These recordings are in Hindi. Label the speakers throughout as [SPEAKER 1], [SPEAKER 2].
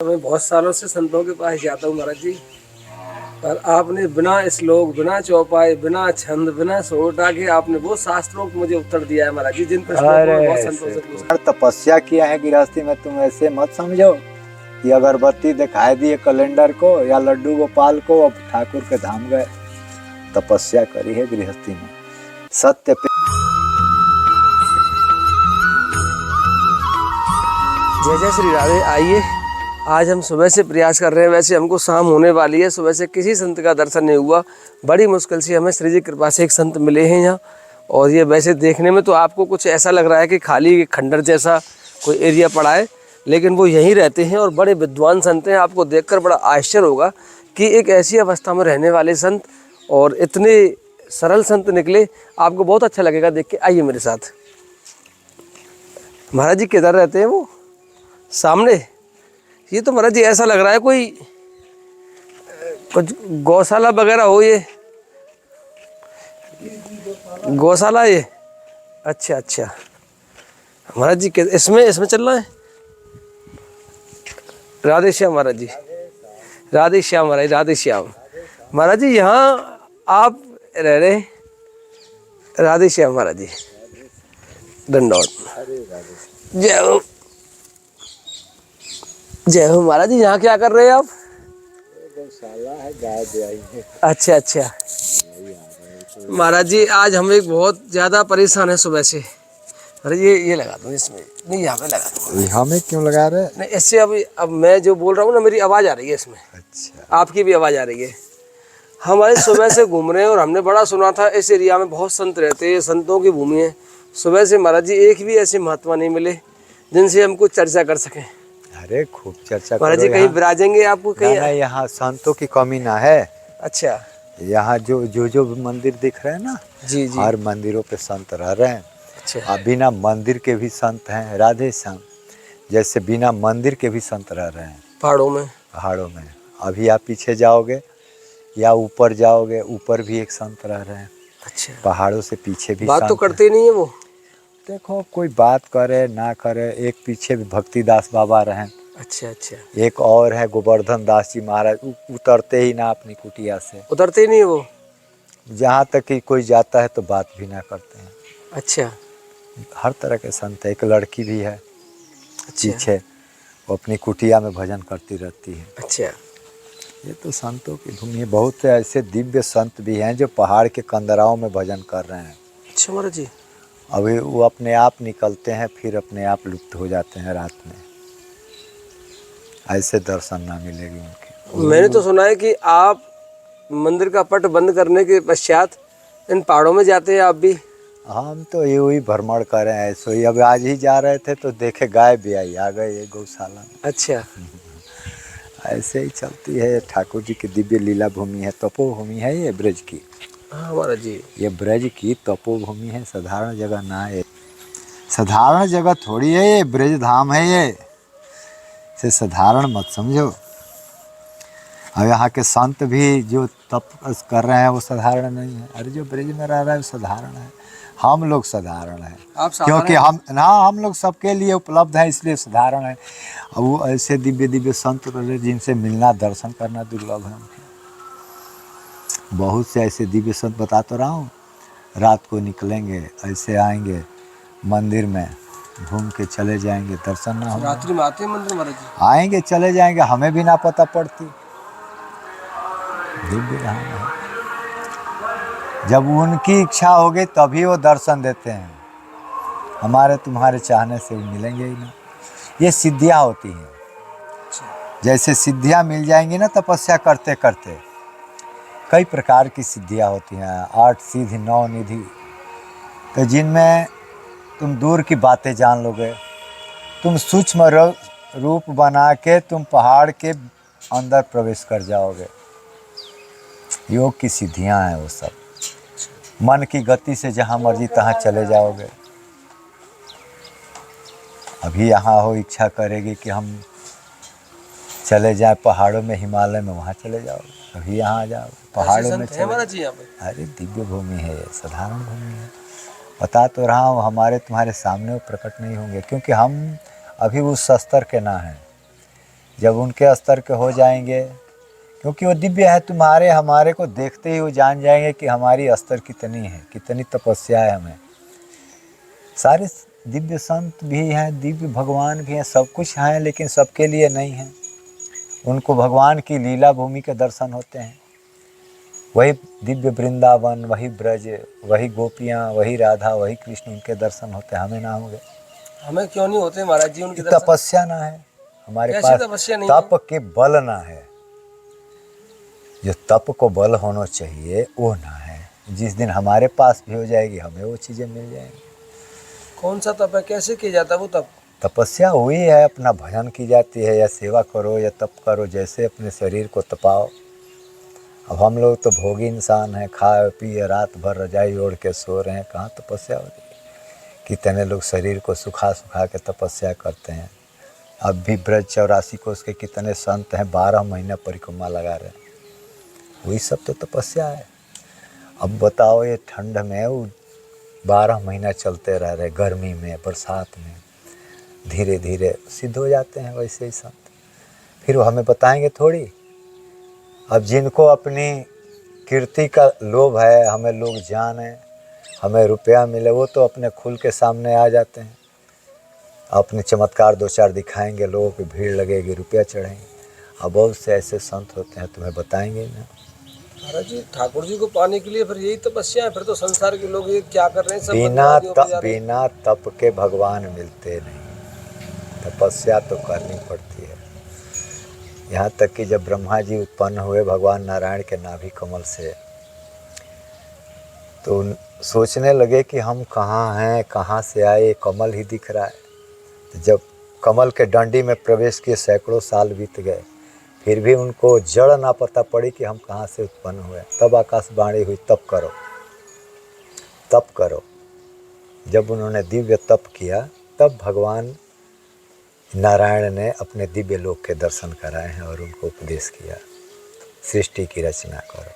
[SPEAKER 1] मैं बहुत सालों से संतों के पास जाता हूँ महाराज जी, पर आपने बिना श्लोक, बिना चौपाई, बिना छंद, बिना सोटा के आपने वो शास्त्रों को मुझे उत्तर दिया है महाराज जी, जिन प्रश्नों को मैं बहुत संतों से पूछा।
[SPEAKER 2] तपस्या किया है गृहस्थी में, तुम ऐसे मत समझो कि अगरबत्ती दिखाई दिए कैलेंडर को या लड्डू गोपाल को, अब ठाकुर के धाम गए। तपस्या करी है गृहस्थी में, सत्य पे।
[SPEAKER 1] जय जय श्री राधे। आइए, आज हम सुबह से प्रयास कर रहे हैं, वैसे हमको शाम होने वाली है, सुबह से किसी संत का दर्शन नहीं हुआ। बड़ी मुश्किल से हमें श्री जी कृपा से एक संत मिले हैं यहाँ, और ये वैसे देखने में तो आपको कुछ ऐसा लग रहा है कि खाली खंडर जैसा कोई एरिया पड़ा है, लेकिन वो यहीं रहते हैं और बड़े विद्वान संत हैं। आपको देखकर बड़ा आश्चर्य होगा कि एक ऐसी अवस्था में रहने वाले संत और इतने सरल संत निकले। आपको बहुत अच्छा लगेगा देख के। आइए मेरे साथ। महाराज जी किधर रहते हैं? वो सामने। ये तो महाराज जी ऐसा लग रहा है कोई कुछ गौशाला वगैरह हो। ये गौशाला ये? अच्छा अच्छा। महाराज जी इसमें चलना है। राधे श्याम महाराज जी। राधे श्याम महाराज। राधे श्याम महाराज जी। यहाँ आप रह रहे? राधे श्याम महाराज जी। दंडौत। जय हो। जय हो महाराज जी। यहाँ क्या कर रहे हैं आप?
[SPEAKER 2] गौशाला है, गाय ब्याई है।
[SPEAKER 1] अच्छा अच्छा महाराज जी, आज हम एक बहुत ज़्यादा परेशान है सुबह से। अरे ये लगा दो इसमें, नहीं यहाँ पे लगा दो।
[SPEAKER 2] यहाँ में क्यों लगा रहे?
[SPEAKER 1] नहीं, इससे अब मैं जो बोल रहा हूँ ना, मेरी आवाज़ आ रही है इसमें।
[SPEAKER 2] अच्छा।
[SPEAKER 1] आपकी भी आवाज़ आ रही है। हमारे सुबह से घूम रहे हैं और हमने बड़ा सुना था इस एरिया में बहुत संत रहते हैं, संतों की भूमि है। सुबह से महाराज जी एक भी ऐसे महात्मा नहीं मिले जिनसे हम कुछ चर्चा कर सकें।
[SPEAKER 2] अरे खूब चर्चा
[SPEAKER 1] महाराज जी कहीं विराजेंगे आपको कहीं?
[SPEAKER 2] यहाँ संतों की कमी ना है।
[SPEAKER 1] अच्छा।
[SPEAKER 2] यहाँ जो मंदिर दिख रहे हैं ना,
[SPEAKER 1] जी जी।
[SPEAKER 2] हर मंदिरों पे संत रह रहे हैं।
[SPEAKER 1] अच्छा।
[SPEAKER 2] बिना मंदिर के भी संत हैं। राधे श्याम। जैसे बिना मंदिर के भी संत रह रहे हैं पहाड़ों में। अभी आप पीछे जाओगे या ऊपर जाओगे, ऊपर भी एक संत रह रहे हैं।
[SPEAKER 1] अच्छा।
[SPEAKER 2] पहाड़ों से पीछे भी
[SPEAKER 1] बात तो करते ही नहीं है वो।
[SPEAKER 2] देखो कोई बात करे ना करे, एक पीछे भी भक्तिदास बाबा रहे।
[SPEAKER 1] अच्छा अच्छा।
[SPEAKER 2] एक और है गोवर्धन दास जी महाराज, उतरते ही ना अपनी कुटिया से।
[SPEAKER 1] उतरते ही नहीं वो।
[SPEAKER 2] जहाँ तक कि कोई जाता है तो बात भी ना करते हैं।
[SPEAKER 1] अच्छा।
[SPEAKER 2] हर तरह के संत है। एक लड़की भी है
[SPEAKER 1] अच्छा।
[SPEAKER 2] पीछे, वो अपनी कुटिया में भजन करती रहती है।
[SPEAKER 1] अच्छा।
[SPEAKER 2] ये तो संतों की भूमि है। बहुत से ऐसे दिव्य संत भी हैं जो पहाड़ के कंदराओं में भजन कर रहे हैं।
[SPEAKER 1] अच्छा महाराज जी।
[SPEAKER 2] अभी वो अपने आप निकलते हैं, फिर अपने आप लुप्त हो जाते हैं रात में। ऐसे दर्शन ना मिलेगी उनके।
[SPEAKER 1] मैंने तो सुना है कि आप मंदिर का पट बंद करने के पश्चात इन पहाड़ों में जाते हैं आप भी।
[SPEAKER 2] हम तो ये वही भ्रमण कर रहे हैं ऐसे ही। अब आज ही जा रहे थे तो देखे गाय भी आई, आ गए ये गौशाला में।
[SPEAKER 1] अच्छा।
[SPEAKER 2] ऐसे ही चलती है। ठाकुर जी की दिव्य लीला भूमि है, तपोभूमि है ये ब्रज की।
[SPEAKER 1] हाँ महाराज जी।
[SPEAKER 2] ये ब्रज की तपोभूमि है, साधारण जगह ना है। साधारण जगह थोड़ी है ये, ब्रज धाम है ये। से साधारण मत समझो। और यहाँ के संत भी जो तप कर रहे हैं वो साधारण नहीं है। अरे जो ब्रज में रह रहा है वो साधारण है। हम लोग साधारण हैं क्योंकि हम लोग सबके लिए उपलब्ध हैं, इसलिए साधारण है। अब वो ऐसे दिव्य दिव्य संत रहे जिनसे मिलना, दर्शन करना दुर्लभ है उनके। बहुत से ऐसे दिव्य संत बता तो रहा हूँ। रात को निकलेंगे, ऐसे आएंगे मंदिर में, घूम के चले जाएंगे, दर्शन ना हो।
[SPEAKER 1] रात्रि में आते हैं मंदिर महाराज जी?
[SPEAKER 2] आएंगे चले जाएंगे, हमें भी ना पता पड़ती। दिव्य धाम है। जब उनकी इच्छा होगी तभी वो दर्शन देते हैं। हमारे तुम्हारे चाहने से वो मिलेंगे ही ना। ये सिद्धियाँ होती हैं। जैसे सिद्धियाँ मिल जाएंगी ना तपस्या करते करते, कई प्रकार की सिद्धियाँ होती हैं। 8 सिद्धि 9 निधि, तो जिनमें तुम दूर की बातें जान लोगे। तुम सूक्ष्म रूप बना के तुम पहाड़ के अंदर प्रवेश कर जाओगे। योग की सिद्धियां हैं वो सब। मन की गति से जहाँ मर्जी तहाँ चले जाओगे। अभी यहाँ हो, इच्छा करेगी कि हम चले जाएं पहाड़ों में, हिमालय में, वहाँ चले जाओगे। अभी यहाँ आ जाओ पहाड़ों में चले। अरे दिव्य भूमि है ये, साधारण भूमि है। बता तो रहा हूँ, हमारे तुम्हारे सामने वो प्रकट नहीं होंगे क्योंकि हम अभी उस स्तर के ना हैं जब उनके स्तर के हो जाएंगे, क्योंकि वो दिव्य है, तुम्हारे हमारे को देखते ही वो जान जाएंगे कि हमारी स्तर कितनी है, कितनी तपस्या है हमें। सारे दिव्य संत भी हैं, दिव्य भगवान भी हैं, सब कुछ हैं, लेकिन सबके लिए नहीं है। उनको भगवान की लीला भूमि के दर्शन होते हैं, वही दिव्य वृंदावन, वही ब्रज, वही गोपियाँ, वही राधा, वही कृष्ण, उनके दर्शन होते हैं, हमें ना होंगे।
[SPEAKER 1] हमें क्यों नहीं होते महाराज जी उनके दर्शन?
[SPEAKER 2] तपस्या ना है हमारे
[SPEAKER 1] कैसी
[SPEAKER 2] पास,
[SPEAKER 1] तपस्या नहीं
[SPEAKER 2] तप के बल ना है। जो तप को बल होना चाहिए वो ना है। जिस दिन हमारे पास भी हो जाएगी, हमें वो चीज़ें मिल जाएंगी।
[SPEAKER 1] कौन सा तप है, कैसे किया जाता है वो तप?
[SPEAKER 2] तपस्या वही है, अपना भजन की जाती है, या सेवा करो या तप करो, जैसे अपने शरीर को तपाओ। अब हम लोग तो भोगी इंसान हैं, खाए पिए रात भर रजाई ओढ़ के सो रहे हैं, कहाँ तपस्या हो रही है। कितने लोग शरीर को सुखा सुखा के तपस्या करते हैं। अब भी ब्रज 84 कोस के कितने संत हैं, 12 महीना परिक्रमा लगा रहे हैं, वही सब तो तपस्या है। अब बताओ, ये ठंड में वो 12 महीना चलते रह रहे, गर्मी में, बरसात में, धीरे धीरे सिद्ध हो जाते हैं वैसे ही संत। फिर वो हमें बताएंगे थोड़ी। अब जिनको अपनी कीर्ति का लोभ है, हमें लोग जाने, हमें रुपया मिले, वो तो अपने खुल के सामने आ जाते हैं, अपने चमत्कार 2-4 दिखाएंगे, लोगों की भीड़ लगेगी, रुपया चढ़ेंगे। अब बहुत से ऐसे संत होते हैं, तुम्हें बताएंगे ना।
[SPEAKER 1] महाराज जी ठाकुर जी को पाने के लिए फिर यही तपस्या है? फिर तो संसार के लोग ये क्या कर रहे हैं, सब
[SPEAKER 2] बिना तप के भगवान मिलते नहीं, तपस्या तो करनी पड़ती है। यहाँ तक कि जब ब्रह्मा जी उत्पन्न हुए भगवान नारायण के नाभि कमल से, तो सोचने लगे कि हम कहाँ हैं, कहाँ से आए, कमल ही दिख रहा है। तो जब कमल के डंडी में प्रवेश किए, सैकड़ों साल बीत गए, फिर भी उनको जड़ ना पता पड़ी कि हम कहाँ से उत्पन्न हुए। तब आकाशवाणी हुई, तप करो, तप करो। जब उन्होंने दिव्य तप किया, तब भगवान नारायण ने अपने दिव्य लोक के दर्शन कराए हैं और उनको उपदेश किया, सृष्टि की रचना करो,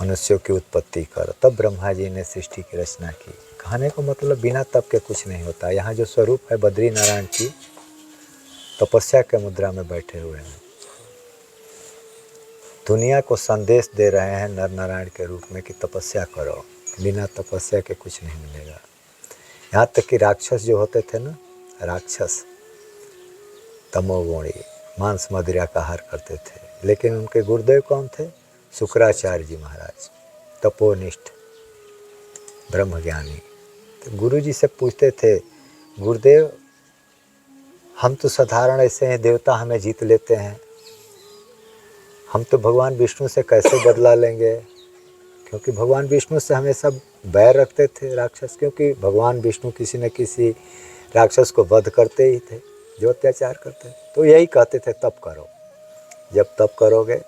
[SPEAKER 2] मनुष्यों की उत्पत्ति करो। तब ब्रह्मा जी ने सृष्टि की रचना की। कहने को मतलब बिना तप के कुछ नहीं होता। यहाँ जो स्वरूप है बद्री नारायण की, तपस्या के मुद्रा में बैठे हुए हैं, दुनिया को संदेश दे रहे हैं नर नारायण के रूप में कि तपस्या करो, बिना तपस्या के कुछ नहीं मिलेगा। यहाँ तक कि राक्षस जो होते थे ना, राक्षस तमोगुणी, मांस मदिरा का आहार करते थे, लेकिन उनके गुरुदेव कौन थे? शुक्राचार्य जी महाराज, तपोनिष्ठ ब्रह्मज्ञानी। तो गुरु जी से पूछते थे, गुरुदेव हम तो साधारण ऐसे हैं, देवता हमें जीत लेते हैं, हम तो भगवान विष्णु से कैसे बदला लेंगे? क्योंकि भगवान विष्णु से हमेशा बैर रखते थे राक्षस, क्योंकि भगवान विष्णु किसी न किसी राक्षस को वध करते ही थे जो अत्याचार करते थे। तो यही कहते थे, तप करो। जब तप करोगे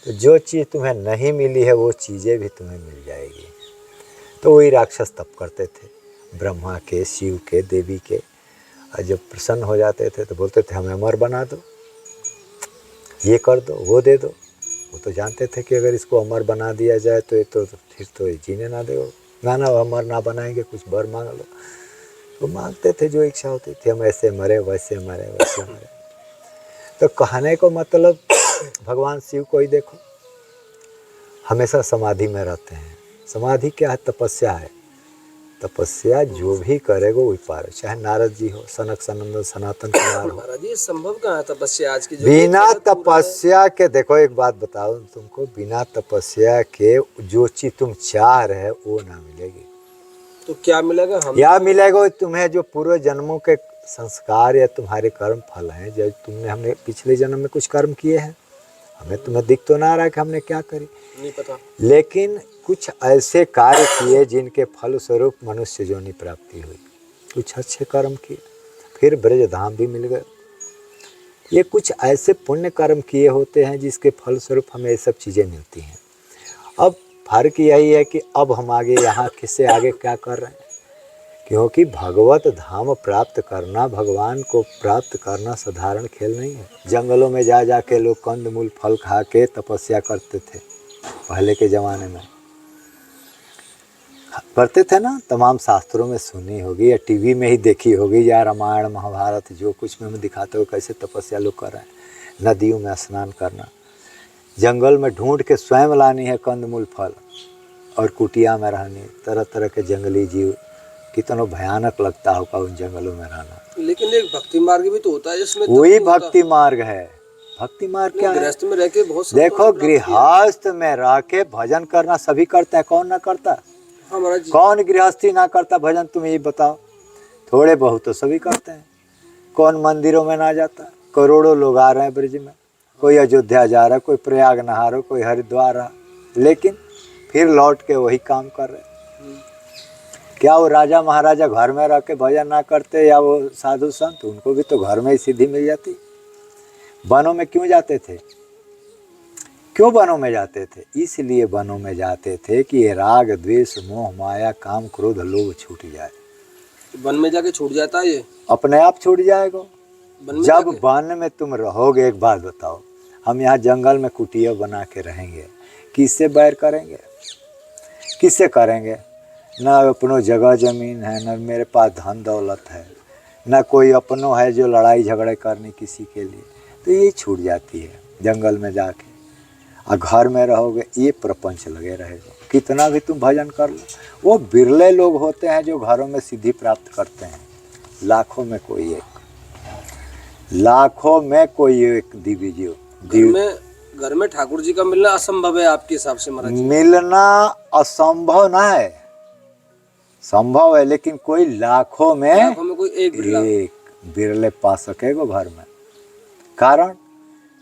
[SPEAKER 2] तो जो चीज़ तुम्हें नहीं मिली है वो चीज़ें भी तुम्हें मिल जाएगी। तो वही राक्षस तप करते थे, ब्रह्मा के, शिव के, देवी के। और जब प्रसन्न हो जाते थे तो बोलते थे हमें अमर बना दो, ये कर दो, वो दे दो। वो तो जानते थे कि अगर इसको अमर बना दिया जाए तो ये तो फिर तो जीने ना दो, ना अमर ना बनाएंगे, कुछ वर मांग लो। तो मांगते थे जो इच्छा होती थी, हम ऐसे मरे, वैसे मरे, वैसे मरे। तो कहने को मतलब भगवान शिव को ही देखो, हमेशा समाधि में रहते हैं। समाधि क्या है? तपस्या है। तपस्या जो भी करेगा वही पार, चाहे नारद जी हो, सनक सनंदन सनातन कुमार हो।
[SPEAKER 1] महाराज ये संभव कहाँ है तपस्या आज की?
[SPEAKER 2] बिना तपस्या के, देखो एक बात बताओ तुमको, बिना तपस्या के जो चीज तुम चाह रहे वो ना मिलेगी।
[SPEAKER 1] तो क्या मिलेगा? हम
[SPEAKER 2] या मिलेगा तुम्हें जो पूर्व जन्मों के संस्कार या तुम्हारे कर्म फल हैं, जब हमने पिछले जन्म में कुछ कर्म किए हैं, हमें तुम्हें दिख तो ना रहा कि हमने क्या करी,
[SPEAKER 1] नहीं पता, लेकिन
[SPEAKER 2] कुछ ऐसे कार्य किए जिनके फल स्वरूप मनुष्य योनि प्राप्ति हुई, कुछ अच्छे कर्म किए, फिर ब्रज धाम भी मिल गए। ये कुछ ऐसे पुण्य कर्म किए होते हैं जिसके फल स्वरूप हमें ये सब चीज़ें मिलती हैं। अब फर्क यही है कि अब हम आगे यहाँ किससे आगे क्या कर रहे हैं, क्योंकि भगवत धाम प्राप्त करना, भगवान को प्राप्त करना साधारण खेल नहीं है। जंगलों में जा जा के लोग कंद मूल फल खा के तपस्या करते थे पहले के ज़माने में। पढ़ते थे ना, तमाम शास्त्रों में सुनी होगी या टीवी में ही देखी होगी, या रामायण महाभारत जो कुछ में दिखाते हो कैसे तपस्या लोग कर रहे हैं। नदियों में स्नान करना, जंगल में ढूंढ के स्वयं लानी है कंदमूल फल, और कुटिया में रहनी, तरह तरह के जंगली जीव, कितना भयानक लगता होगा उन जंगलों में रहना।
[SPEAKER 1] लेकिन एक भक्ति मार्ग भी तो होता है जिसमें
[SPEAKER 2] वही भक्ति मार्ग है। भक्ति मार्ग क्या है?
[SPEAKER 1] गृहस्थ में रह के बहुत
[SPEAKER 2] देखो, गृहस्थ में रह के भजन करना सभी करते हैं, कौन ना करता?
[SPEAKER 1] हाँ महाराज जी।
[SPEAKER 2] कौन गृहस्थी ना करता भजन? तुम ये बताओ। थोड़े बहुत तो सभी करते हैं। कौन मंदिरों में ना जाता? करोड़ों लोग आ रहे हैं ब्रज में, कोई अयोध्या जा रहा है, कोई प्रयाग नहा रहा, कोई हरिद्वार रहा, लेकिन फिर लौट के वही काम कर रहे। क्या वो राजा महाराजा घर में रह के भजन ना करते, या वो साधु संत, उनको भी तो घर में ही सिद्धि मिल जाती। वनों में क्यों जाते थे? क्यों वनों में जाते थे? इसलिए वनों में जाते थे कि ये राग द्वेष मोह माया काम क्रोध लोभ छूट जाए।
[SPEAKER 1] वन में जाके छूट जाता है ये
[SPEAKER 2] अपने आप छूट जाएगा
[SPEAKER 1] वन में
[SPEAKER 2] जब
[SPEAKER 1] जाके?
[SPEAKER 2] वन में तुम रहोगे। एक बात बताओ, हम यहाँ जंगल में कुटिया बना के रहेंगे, किससे बैर करेंगे? किससे करेंगे? ना अपनो जगह जमीन है, ना मेरे पास धन दौलत है, ना कोई अपनो है जो लड़ाई झगड़े करनी किसी के लिए। तो ये छूट जाती है जंगल में जाके। और घर में रहोगे ये प्रपंच लगे रहेगा, कितना भी तुम भजन कर लो। वो बिरले लोग होते हैं जो घरों में सिद्धि प्राप्त करते हैं, लाखों में कोई एक, लाखों में कोई एक दिव्य जीव।
[SPEAKER 1] घर में ठाकुर जी का मिलना असंभव है आपके हिसाब से महाराज?
[SPEAKER 2] मिलना असंभव ना है, संभव है, लेकिन कोई लाखों में
[SPEAKER 1] कोई एक
[SPEAKER 2] बिरले पा सकेगा घर में। कारण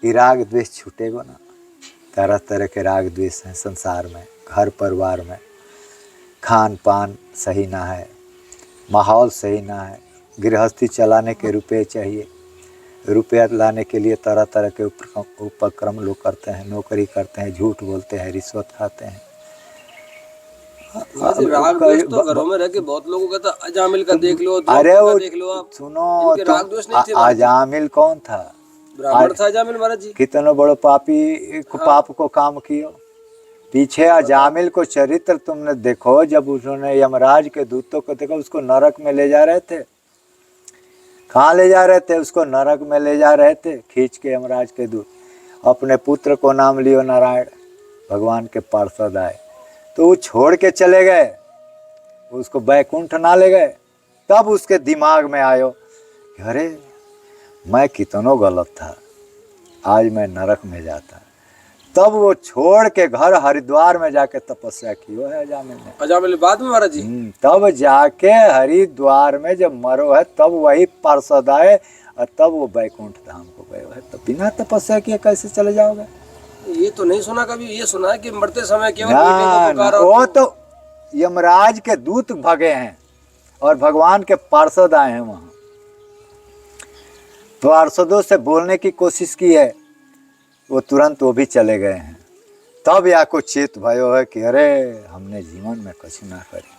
[SPEAKER 2] कि राग द्वेष छूटेगा ना। तरह तरह के राग द्वेष हैं संसार में, घर परिवार में। खान पान सही ना है, माहौल सही ना है, गृहस्थी चलाने के रुपए चाहिए, रुपया लाने के लिए तरह तरह के उपक्रम लोग करते हैं, नौकरी करते हैं, झूठ बोलते हैं, रिश्वत खाते हैं।
[SPEAKER 1] राग द्वेष तो घरों में रह के बहुत लोगों का था। अजामिल का देख लो,
[SPEAKER 2] अरे वो
[SPEAKER 1] देख लो आप,
[SPEAKER 2] सुनो,
[SPEAKER 1] राग द्वेष नहीं थे।
[SPEAKER 2] अजामिल कौन था?
[SPEAKER 1] ब्राह्मण था अजामिल महाराज जी।
[SPEAKER 2] कितना बड़ो पापी पाप को काम किया। पीछे अजामिल को चरित्र तुमने देखो, जब उन्होंने यमराज के दूतों को देखा, उसको नरक में ले जा रहे थे। कहाँ ले जा रहे थे? उसको नरक में ले जा रहे थे खींच के यमराज के दूत। अपने पुत्र को नाम लियो नारायण, भगवान के पार्षद आए तो वो छोड़ के चले गए, उसको बैकुंठ ना ले गए। तब उसके दिमाग में आयो, अरे मैं कितनो गलत था, आज मैं नरक में जाता। तब वो छोड़ के घर हरिद्वार में जाके तपस्या की है अजामिल ने।
[SPEAKER 1] अजामिल बाद में महाराज जी?
[SPEAKER 2] तब जाके हरिद्वार में जब मरो है, तब वही पार्षद आए और तब वो बैकुंठ धाम को गए है। तो बिना तपस्या किए कैसे चले जाओगे?
[SPEAKER 1] ये तो नहीं सुना कभी। ये सुना है कि मरते समय केवल
[SPEAKER 2] वो तो यमराज के दूत भगे हैं और भगवान के पार्षद आए हैं वहां। पार्षदों से बोलने की कोशिश की है, वो तुरंत वो भी चले गए हैं। तब या को चेत भयो है कि अरे हमने जीवन में कुछ ना करी,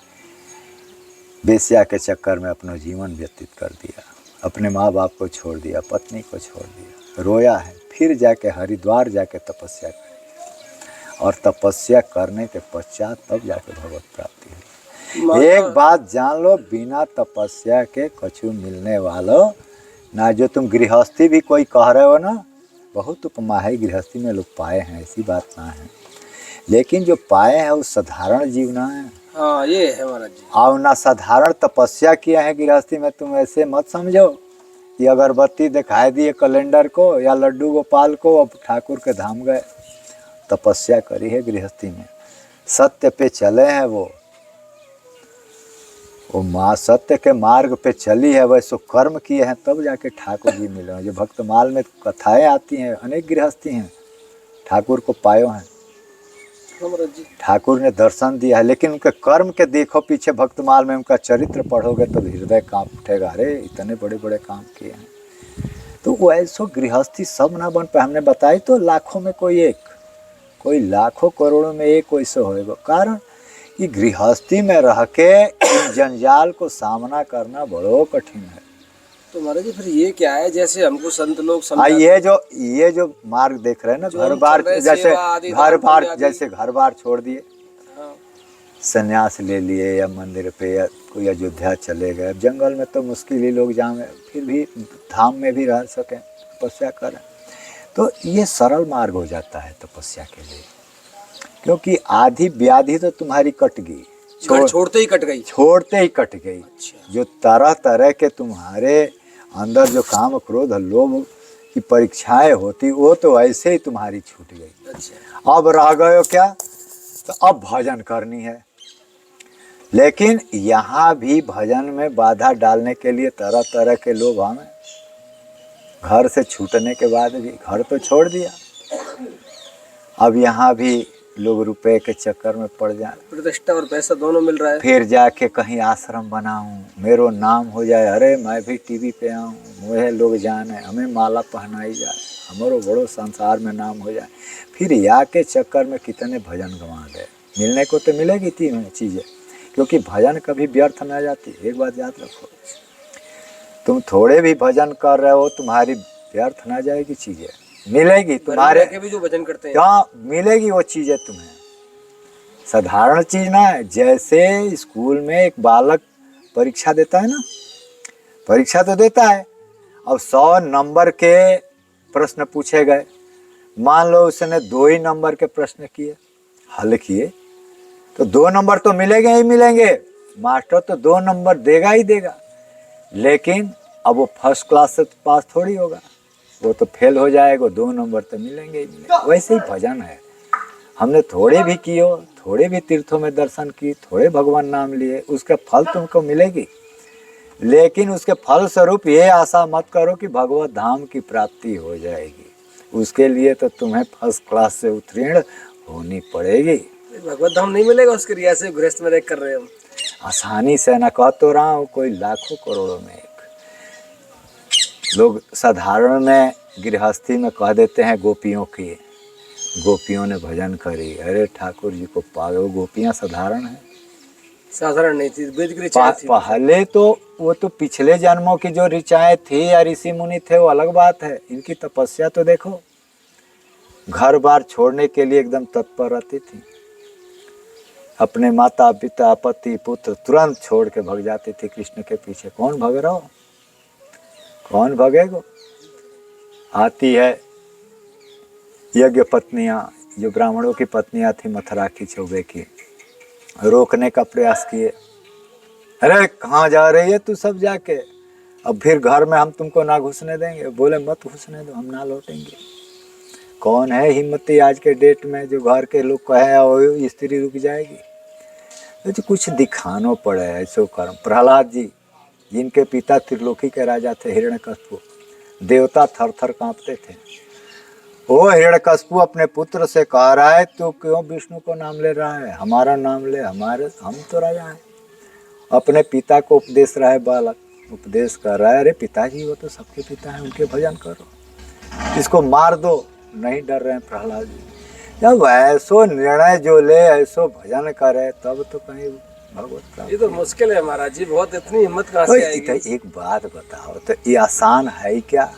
[SPEAKER 2] बेश्या के चक्कर में अपना जीवन व्यतीत कर दिया, अपने माँ बाप को छोड़ दिया, पत्नी को छोड़ दिया, रोया है। फिर जाके हरिद्वार जाके तपस्या करी और तपस्या करने के पश्चात तब जाके भगवत प्राप्ति हुई। एक बात जान लो, बिना तपस्या के कछु मिलने वालों ना। जो तुम गृहस्थी भी कोई कह रहे हो ना, बहुत उपमा है गृहस्थी में लोग पाए हैं, ऐसी बात ना है, लेकिन जो पाए हैं वो साधारण जीव ना है।
[SPEAKER 1] हाँ ये है महाराज जी।
[SPEAKER 2] और ना साधारण तपस्या किया है गृहस्थी में। तुम ऐसे मत समझो कि अगरबत्ती दिखाई दिए कैलेंडर को या लड्डू गोपाल को, अब ठाकुर के धाम गए। तपस्या करी है गृहस्थी में, सत्य पे चले हैं वो माँ सत्य के मार्ग पे चली है, वैसे कर्म किए हैं, तब जाके ठाकुर जी मिले हैं। जो भक्तमाल में कथाएं आती हैं, अनेक गृहस्थी हैं ठाकुर को पायो हैं, ठाकुर ने दर्शन दिया है, लेकिन उनके कर्म के देखो पीछे भक्तमाल में उनका चरित्र पढ़ोगे तो हृदय कांप उठेगा, अरे इतने बड़े बड़े काम किए हैं। तो वो ऐसो गृहस्थी सब ना बन पाए। हमने बताई तो लाखों में कोई एक, कोई लाखों करोड़ों में एक वैसे होएगा। कारण कि गृहस्थी में रह के इन जंजाल को सामना करना बड़ो कठिन है।
[SPEAKER 1] तो महाराज जी फिर ये क्या है? जैसे हमको संत लोग
[SPEAKER 2] ये जो मार्ग देख रहे हैं ना, घर बार जैसे घर बार छोड़ दिए, संन्यास ले लिए या मंदिर पे या कोई अयोध्या चले गए। अब जंगल में तो मुश्किल ही लोग जाएं, फिर भी धाम में भी रह सकें, तपस्या करें, तो ये सरल मार्ग हो जाता है तपस्या के लिए। क्योंकि आधी व्याधि तो तुम्हारी कट गई,
[SPEAKER 1] छोड़ते ही कट गई,
[SPEAKER 2] छोड़ते ही कट गई।
[SPEAKER 1] अच्छा।
[SPEAKER 2] जो तरह तरह के तुम्हारे अंदर जो काम क्रोध लोभ की परीक्षाएं होती, वो तो ऐसे ही तुम्हारी छूट गई।
[SPEAKER 1] अच्छा।
[SPEAKER 2] अब रह गए हो क्या, तो अब भजन करनी है। लेकिन यहाँ भी भजन में बाधा डालने के लिए तरह तरह के लोग हमें, घर से छूटने के बाद भी घर तो छोड़ दिया, अब यहाँ भी लोग रुपए के चक्कर में पड़ जाए,
[SPEAKER 1] प्रतिष्ठा और पैसा दोनों मिल रहा है,
[SPEAKER 2] फिर जाके कहीं आश्रम बनाऊं, मेरो नाम हो जाए, अरे मैं भी टीवी पे आऊँ, मुझे लोग जाने, हमें माला पहनाई जाए, हमारो बड़ो संसार में नाम हो जाए। फिर या के चक्कर में कितने भजन गंवा गए। मिलने को तो मिलेगी तीनों चीज़ें, क्योंकि भजन कभी व्यर्थ न जाती। एक बात याद रखो, तुम थोड़े भी भजन कर रहे हो, तुम्हारी व्यर्थ ना जाएगी, चीज़ें मिलेगी तुम्हारे
[SPEAKER 1] के भी जो भजन करते हैं,
[SPEAKER 2] क्या मिलेगी वो चीज़ें तुम्हें। साधारण चीज़ ना है। जैसे स्कूल में एक बालक परीक्षा देता है ना, परीक्षा तो देता है, अब 100 नंबर के प्रश्न पूछे गए, मान लो उसने 2 ही नंबर के प्रश्न किए, हल किए, तो 2 नंबर तो मिलेंगे ही मिलेंगे, मास्टर तो 2 नंबर देगा ही देगा। लेकिन अब वो फर्स्ट क्लास से पास थोड़ी होगा, वो तो फेल हो जाएगा, 2 नंबर तो मिलेंगे ही मिलेंगे। वैसे ही भजन है, हमने थोड़े भी किए, थोड़े भी तीर्थों में दर्शन किए, थोड़े भगवान नाम लिए, उसका फल तुमको मिलेगी। लेकिन उसके फल स्वरूप ये आशा मत करो कि भगवत धाम की प्राप्ति हो जाएगी, उसके लिए तो तुम्हें फर्स्ट क्लास से उत्तीर्ण होनी पड़ेगी।
[SPEAKER 1] भगवत धाम नहीं मिलेगा उसके रिया से गृहस्थ में कर रहे हैं हम,
[SPEAKER 2] आसानी से न कह तो रहा हूँ, कोई लाखों करोड़ों में एक। लोग साधारण में गृहस्थी में कह देते हैं गोपियों की, गोपियों ने भजन करी, अरे ठाकुर जी को पावे। वो गोपियाँ साधारण है,
[SPEAKER 1] साधारण नहीं थी, वेद की ऋचाएं थी।
[SPEAKER 2] पहले तो वो तो पिछले जन्मों की जो ऋचाएं थी या ऋषि मुनि थे वो अलग बात है। इनकी तपस्या तो देखो, घर बार छोड़ने के लिए एकदम तत्पर रहती थी, अपने माता पिता पति पुत्र तुरंत छोड़ के भग जाती थी कृष्ण के पीछे। कौन भग रहा हो, कौन भगेगा। आती है यज्ञ पत्नियां, जो ब्राह्मणों की पत्नियां थी मथुरा की चौबे की, रोकने का प्रयास किए, अरे कहाँ जा रही है तू सब जाके, अब फिर घर में हम तुमको ना घुसने देंगे। बोले मत घुसने दो, हम ना लौटेंगे। कौन है हिम्मती आज के डेट में जो घर के लोग कहे स्त्री रुक जाएगी। तो कुछ दिखानो पड़े ऐसो कर्म। प्रहलाद जी, जिनके पिता त्रिलोकी के राजा थे हिरण्यकश्यप, देवता थर थर कांपते थे। वो हिरण्यकश्यप अपने पुत्र से कह रहा है तू क्यों विष्णु को नाम ले रहा है, हमारा नाम ले, हम तो राजा हैं। अपने पिता को उपदेश रहा है बालक, उपदेश कर रहा है, अरे पिताजी वो तो सबके पिता हैं, उनके भजन करो, इसको मार दो। नहीं डर रहे हैं प्रहलाद जी। जब ऐसो निर्णय जो ले, ऐसो भजन करे, तब तो कहीं भगवत।
[SPEAKER 1] ये तो मुश्किल है महाराज जी, बहुत इतनी हिम्मत कहाँ से आएगी।
[SPEAKER 2] एक बात बताओ तो, ये आसान है क्या?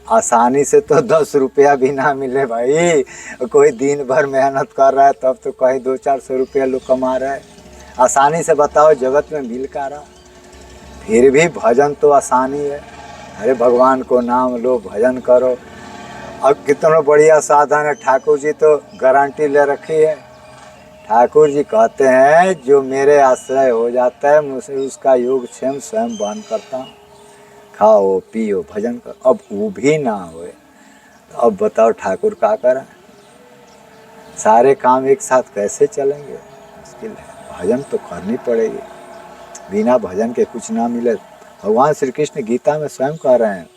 [SPEAKER 2] आसानी से तो 10 रुपया भी ना मिले भाई। कोई दिन भर मेहनत कर रहा है तब तो कहीं 200-400 रुपया लोग कमा रहा है। आसानी से बताओ जगत में मिल का रहा। फिर भी भजन तो आसानी है, अरे भगवान को नाम लो, भजन करो। अब कितना बढ़िया साधन है, ठाकुर जी तो गारंटी ले रखी है। ठाकुर जी कहते हैं जो मेरे आश्रय हो जाता है, मुझे उसका योगक्षेम स्वयं वहन करता हूँ। खाओ पियो भजन करो। अब वो भी ना होए, अब बताओ ठाकुर क्या करें। सारे काम एक साथ कैसे चलेंगे, मुश्किल है। भजन तो करनी पड़ेगी, बिना भजन के कुछ ना मिले। भगवान श्री कृष्ण गीता में स्वयं कह रहे हैं,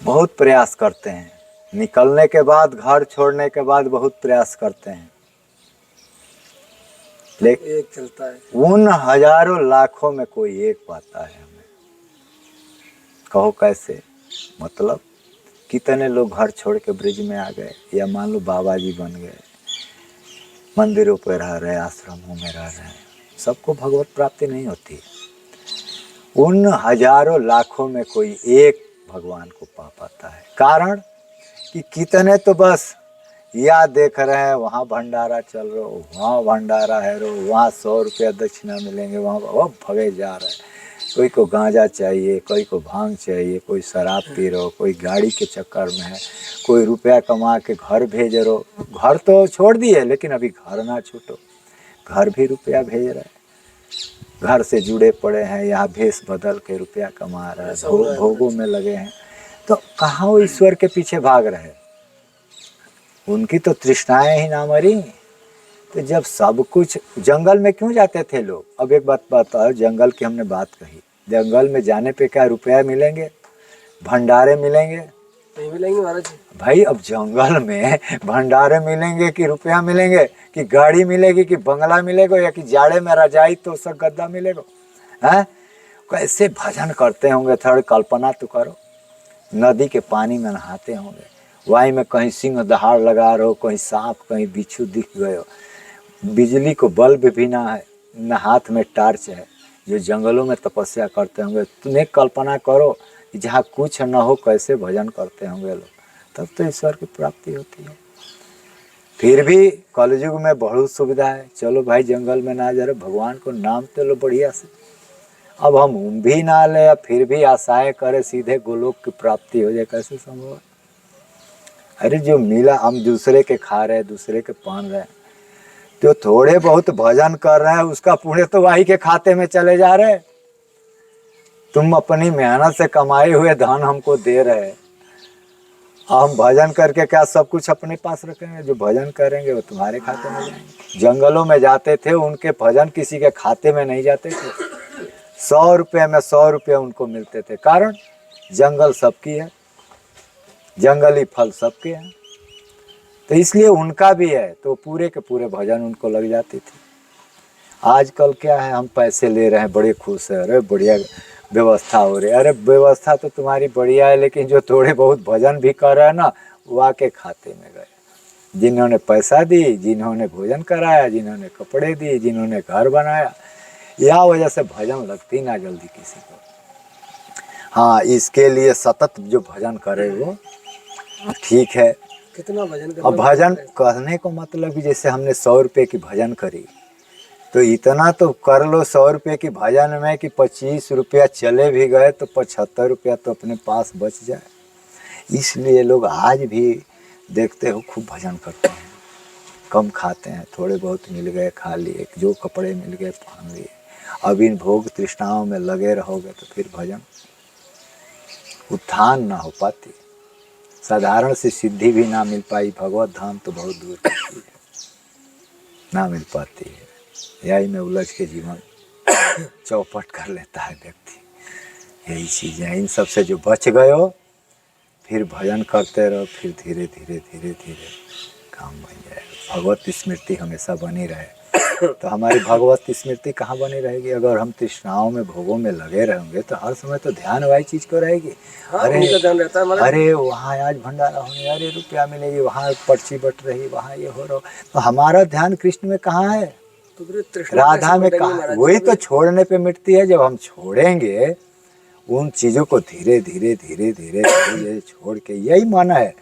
[SPEAKER 2] बहुत प्रयास करते हैं, निकलने के बाद, घर छोड़ने के बाद बहुत प्रयास करते हैं, लेकिन
[SPEAKER 1] एक चलता है।
[SPEAKER 2] उन हजारों लाखों में कोई एक पाता है हमें। कहो कैसे? मतलब कितने लोग घर छोड़ के ब्रिज में आ गए, या मान लो बाबा जी बन गए, मंदिरों पर रह रहे, आश्रमों में रह रहे हैं, सबको भगवत प्राप्ति नहीं होती। उन हजारों लाखों में कोई एक भगवान को पा पाता है। कारण कि कितने तो बस या देख रहे हैं वहाँ भंडारा चल रहा हो, वहाँ भंडारा है रो, वहाँ 100 रुपया दक्षिणा मिलेंगे, वहाँ वो भगे जा रहे हैं। कोई को गांजा चाहिए, कोई को भांग चाहिए, कोई शराब पी रहो, कोई गाड़ी के चक्कर में है, कोई रुपया कमा के घर भेज रहो। घर तो छोड़ दिए, लेकिन अभी घर ना छूटो, घर भी रुपया भेज रहे हैं। घर से जुड़े पड़े हैं, यहाँ भेष बदल के रुपया कमा रहे हैं, भोगों में लगे हैं। तो कहाँ वो ईश्वर के पीछे भाग रहे हैं? उनकी तो तृष्णाएं ही ना मरी। तो जब सब कुछ, जंगल में क्यों जाते थे लोग? अब एक बात बताओ, जंगल की हमने बात कही, जंगल में जाने पे क्या रुपया मिलेंगे, भंडारे मिलेंगे?
[SPEAKER 1] नहीं मिलेंगे महाराज जी।
[SPEAKER 2] भाई अब जंगल में भंडारे मिलेंगे कि रुपया मिलेंगे, कि गाड़ी मिलेगी, कि बंगला मिलेगा, या कि जाड़े में रजाई तो सब गद्दा मिलेगा? हैं? कैसे भजन करते होंगे, थोड़ी कल्पना तो करो। नदी के पानी में नहाते होंगे, वाई में कहीं सिंह दहाड़ लगा रहो, कहीं सांप, कहीं बिच्छू दिख गए हो, बिजली को बल्ब भी ना है, न हाथ में टार्च है, जो जंगलों में तपस्या करते होंगे। तुम्हें कल्पना करो कि जहाँ कुछ न हो कैसे भजन करते होंगे लोग, तब तो ईश्वर की प्राप्ति होती है। फिर भी कलयुग में बहुत सुविधा है, चलो भाई जंगल में ना जा रहे, भगवान को नाम तो लो बढ़िया से। अब हम भी ना ले, फिर भी आशाएं करे सीधे गोलोक की प्राप्ति हो जाए, कैसे संभव है? अरे जो मिला, हम दूसरे के खा रहे, दूसरे के पहन रहे, तो थोड़े बहुत भजन कर रहे हैं, उसका पुण्य तो वही के खाते में चले जा रहे। तुम अपनी मेहनत से कमाए हुए धन हमको दे रहे, हम भजन करके क्या सब कुछ अपने पास रखेंगे? जो भजन करेंगे वो तुम्हारे खाते में जाएंगे। जंगलों में जाते थे, उनके भजन किसी के खाते में नहीं जाते थे। 100 रुपये में 100 रुपये उनको मिलते थे, कारण जंगल सबकी है, जंगली फल सबके हैं, तो इसलिए उनका भी है, तो पूरे के पूरे भजन उनको लग जाती थी। आजकल क्या है, हम पैसे ले रहे हैं, बड़े खुश है, अरे बढ़िया व्यवस्था हो रही है। अरे व्यवस्था तो तुम्हारी बढ़िया है, लेकिन जो थोड़े बहुत भजन भी कर रहे हैं ना, वो आके खाते में गए। जिन्होंने पैसा दी, जिन्होंने भोजन कराया, जिन्होंने कपड़े दिए, जिन्होंने घर बनाया, यह वजह से भजन लगती ना जल्दी किसी को। हाँ, इसके लिए सतत जो भजन करे वो ठीक है।
[SPEAKER 1] कितना भजन
[SPEAKER 2] अब भजन करने को मतलब कि जैसे हमने 100 रुपये की भजन करी, तो इतना तो कर लो 100 रुपये की भजन में कि 25 रुपया चले भी गए तो 75 रुपया तो अपने पास बच जाए। इसलिए लोग आज भी देखते हो खूब भजन करते हैं, कम खाते हैं, थोड़े बहुत मिल गए खा लिए, जो कपड़े मिल गए पहन लिए। अब इन भोग तृष्णाओं में लगे रहोगे तो फिर भजन उत्थान ना हो पाती, साधारण सी सिद्धि भी ना मिल पाई, भगवत धाम तो बहुत दूर की चीज है, ना मिल पाती है। यही में उलझ के जीवन चौपट कर लेता है व्यक्ति। यही चीज़ है, इन सब से जो बच गए हो फिर भजन करते रहो, फिर धीरे धीरे धीरे धीरे काम बन जाएगा। भगवत स्मृति हमेशा बनी रहे। तो हमारी भगवत स्मृति कहाँ बनी रहेगी? अगर हम तृष्णाओं में भोगों में लगे रहेंगे तो हर समय तो ध्यान वही चीज़ को रहेगी।
[SPEAKER 1] हाँ, ध्यान रहता है हमारा।
[SPEAKER 2] अरे वहाँ आज भंडारा होने, अरे रुपया मिलेगी, वहाँ पर्ची बट रही, वहाँ ये हो रहा, तो हमारा ध्यान कृष्ण में कहाँ है?
[SPEAKER 1] तो
[SPEAKER 2] राधा में कहाँ? वही तो छोड़ने पे मिटती है। जब हम छोड़ेंगे उन चीज़ों को धीरे धीरे धीरे धीरे धीरे छोड़ के, यही मन है,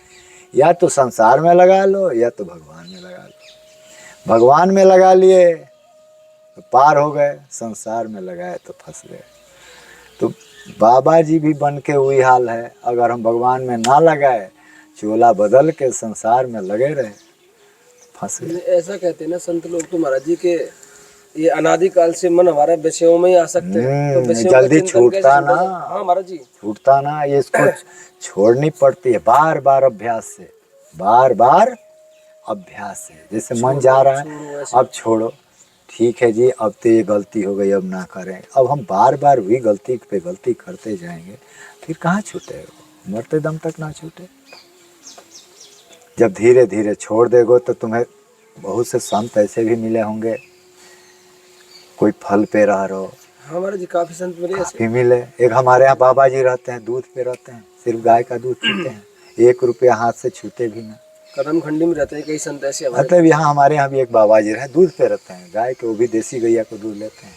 [SPEAKER 2] या तो संसार में लगा लो या तो भगवान में लगा लो। भगवान में लगा लिए तो पार हो गए, संसार में लगाए तो फंस गए। तो बाबा जी भी बन के वही हाल है, अगर हम भगवान में ना लगाए, चोला बदल के संसार में लगे रहे, फंस गए।
[SPEAKER 1] ऐसा कहते हैं ना संत लोग तो महाराज जी के ये अनादिकाल से मन हमारा विषयों में ही आसक्त है, तो विषयों का
[SPEAKER 2] जल्दी
[SPEAKER 1] चिंतन
[SPEAKER 2] छूटता
[SPEAKER 1] कैसे
[SPEAKER 2] ना।
[SPEAKER 1] हाँ महाराज जी,
[SPEAKER 2] छूटता ना, ये इसको छोड़नी पड़ती है बार बार अभ्यास से, बार बार अभ्यास से। जैसे मन जा रहा है, अब छोड़ो, ठीक है जी, अब तो ये गलती हो गई, अब ना करें। अब हम बार बार वही गलती पे गलती करते जाएंगे, फिर कहाँ छूटे? मरते दम तक ना छूटे। जब धीरे धीरे छोड़ देगो तो तुम्हें बहुत से संत ऐसे भी मिले होंगे, कोई फल पे रह रहो।
[SPEAKER 1] हमारे जी काफी संत मिले,
[SPEAKER 2] काफी मिले। एक हमारे यहाँ बाबा जी रहते हैं, दूध पे रहते हैं, सिर्फ गाय का दूध पीते हैं, 1 रुपया हाथ से छूते भी ना।
[SPEAKER 1] कदम खंडी में रहते हैं कई संत ऐसे।
[SPEAKER 2] मतलब यहाँ हमारे यहाँ भी एक बाबा जी रहे, दूध पे रहते हैं, गाय के, वो भी देसी गैया को दूध लेते हैं,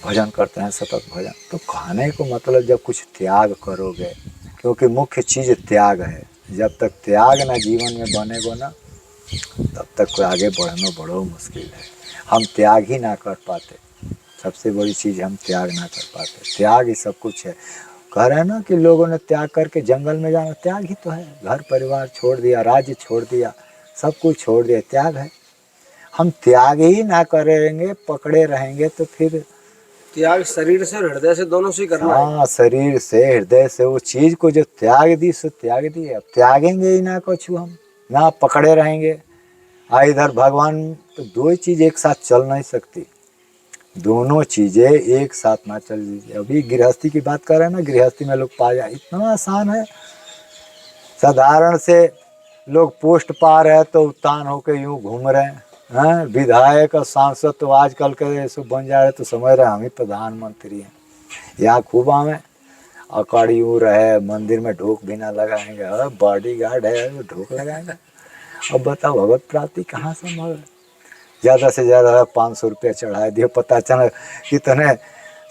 [SPEAKER 2] भजन करते हैं, सतत भजन। तो कहने को मतलब जब कुछ त्याग करोगे, क्योंकि मुख्य चीज़ त्याग है, जब तक त्याग ना जीवन में बनेगो ना तब तक कोई आगे बढ़ना बड़ो मुश्किल है। हम त्याग ही ना कर पाते, सबसे बड़ी चीज़ हम त्याग ना कर पाते। त्याग ही सब कुछ है। कह रहे हैं ना कि लोगों ने त्याग करके जंगल में जाना, त्याग ही तो है। घर परिवार छोड़ दिया, राज्य छोड़ दिया, सब कुछ छोड़ दिया, त्याग है। हम त्याग ही ना करेंगे, पकड़े रहेंगे तो फिर
[SPEAKER 1] त्याग शरीर से और हृदय से दोनों से ही करना है।
[SPEAKER 2] हाँ, शरीर से हृदय से वो चीज को जो त्याग दी सो त्याग दी। अब त्यागेंगे ही ना कुछ हम, ना पकड़े रहेंगे। इधर भगवान, तो दो ही चीज एक साथ चल नहीं सकती, दोनों चीजें एक साथ ना चल लीजिए। अभी गृहस्थी की बात कर रहे हैं ना, गृहस्थी में लोग पा जाए, इतना आसान है। साधारण से लोग पोस्ट पा रहे हैं तो उत्तान होकर यूं घूम रहे हैं। विधायक और सांसद तो आजकल के सब बन जा रहे, तो समझ रहे हम ही प्रधानमंत्री हैं। यहाँ खूब आवे अकड़ी यूँ रहे, मंदिर में ढोक भी ना लगाएंगे, बॉडी गार्ड है वो ढोक लगाएंगे। अब बताओ भगवत प्राप्ति कहाँ संभव है? ज़्यादा से ज़्यादा 500 रुपया चढ़ा दिए, पता चला कितने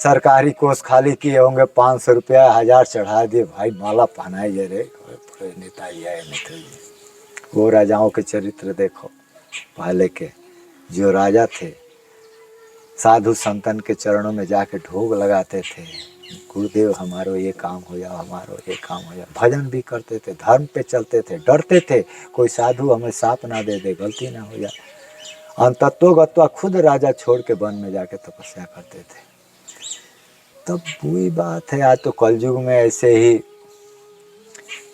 [SPEAKER 2] सरकारी कोर्स खाली किए होंगे, 500 रुपया 1000 चढ़ा दिए। भाई माला पहनाइए रे नेताजी आए नेताजी। वो राजाओं के चरित्र देखो पहले के, जो राजा थे साधु संतन के चरणों में जाके ढोक लगाते थे, गुरुदेव हमारो ये काम हो जाओ, हमारो ये काम हो जाओ। भजन भी करते थे, धर्म पे चलते थे, डरते थे कोई साधु हमें साप ना दे दे, गलती ना हो जाए। अंतत्वगत्वा खुद राजा छोड़ के वन में जाके तपस्या करते थे। तब वही बात है, आज तो कलयुग में ऐसे ही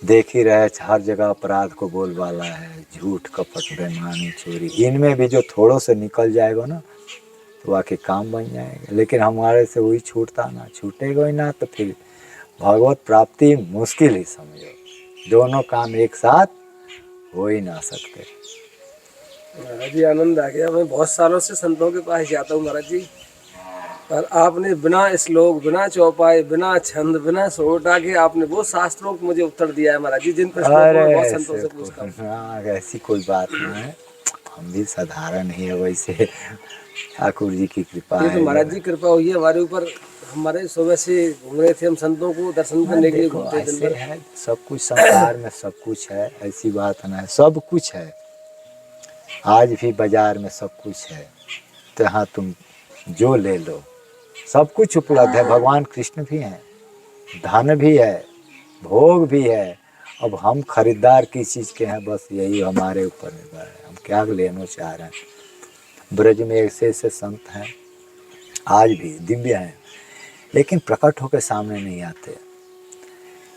[SPEAKER 2] देख ही रहे, हर जगह अपराध को बोलबाला है, झूठ कपट बेईमानी चोरी। इनमें भी जो थोड़ों से निकल जाएगा ना तो वाकई काम बन जाएगा। लेकिन हमारे से वही छूटता ना, छूटेगा ही ना तो फिर भगवत प्राप्ति मुश्किल ही समझो। दोनों काम एक साथ हो ही ना सकते।
[SPEAKER 1] महाराज जी आनंद आ गया। मैं बहुत सालों से संतों के पास जाता हूँ महाराज जी, पर आपने बिना श्लोक, बिना चौपाई, बिना छंद, बिना सोटा के आपने वो शास्त्रों को मुझे उत्तर दिया है महाराज जी, जिन प्रश्नों को मैं बहुत संतों से पूछता हूँ।
[SPEAKER 2] ऐसी कोई बात नहीं है, हम भी साधारण ही है वैसे, ठाकुर जी की कृपा
[SPEAKER 1] ये
[SPEAKER 2] है।
[SPEAKER 1] तो महाराज जी कृपा हुई है हमारे ऊपर। हमारे सुबह से घूम रहे थे हम संतों को दर्शन करने के लिए, घूमते दिन भर
[SPEAKER 2] है। सब कुछ संसार में सब कुछ है, ऐसी बात ना है, सब कुछ है। आज भी बाजार में सब कुछ है, तो हाँ तुम जो ले लो, सब कुछ उपलब्ध है। भगवान कृष्ण भी हैं, धन भी है, भोग भी है। अब हम खरीदार किस चीज़ के हैं, बस यही हमारे ऊपर निर्भर है, हम क्या लेना चाह रहे हैं। ब्रज में ऐसे ऐसे संत हैं आज भी दिव्य हैं, लेकिन प्रकट होकर सामने नहीं आते,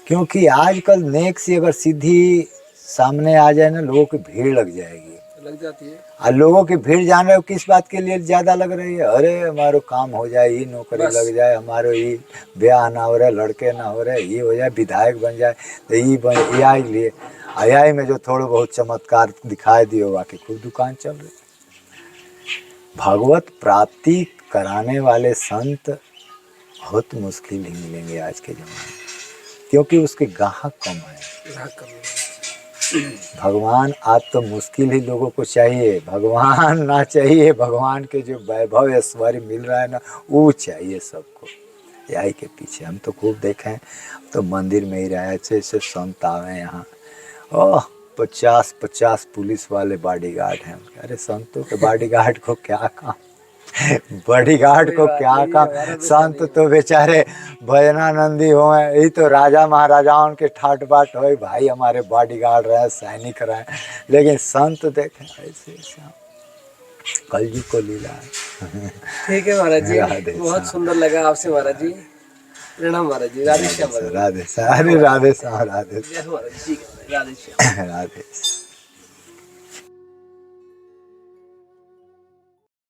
[SPEAKER 2] क्योंकि आजकल नेक सी अगर सिद्धि सामने आ जाए ना, लोगों की भीड़ लग जाएगी,
[SPEAKER 1] लग जाती है।
[SPEAKER 2] और लोगों की भीड़ जान रहे हो किस बात के लिए ज़्यादा लग रही है? अरे हमारो काम हो जाए, ये नौकरी लग जाए, हमारो ये ब्याह ना हो रहा है, लड़के ना हो रहे, ये हो जाए, विधायक बन जाए, तो ये बन आई लिए आई में जो थोड़ा बहुत चमत्कार दिखाई दिए, बाकी खूब दुकान चल रही। भगवत प्राप्ति कराने वाले संत बहुत मुश्किल ही मिलेंगे आज के ज़माने में, क्योंकि उसके ग्राहक कम है। भगवान आज तो मुश्किल ही लोगों को चाहिए, भगवान ना चाहिए, भगवान के जो वैभव ऐश्वर्य मिल रहा है ना, वो चाहिए सबको। यही के पीछे हम तो खूब देखे हैं, तो मंदिर में ही रहे, ऐसे ऐसे संत आवे यहाँ, ओह 50-50 पुलिस वाले बॉडीगार्ड हैं। अरे संतों के बॉडीगार्ड को क्या काम, बॉडीगार्ड को क्या काम, संत तो बेचारे भजनानंदी हो, यही तो राजा महाराजाओं के ठाट बाट हो, भाई हमारे बॉडीगार्ड रहे, सैनिक रहे। लेकिन संत देखें ऐसे कलयुग को लीला है।
[SPEAKER 1] ठीक है महाराज जी, बहुत सुंदर लगा आपसे महाराज जी। प्रणाम महाराज जी। राधे श्याम।
[SPEAKER 2] राधे श्याम। अरे राधे श्याम, राधे
[SPEAKER 1] महाराज जी, राधे श्याम।
[SPEAKER 2] राधे।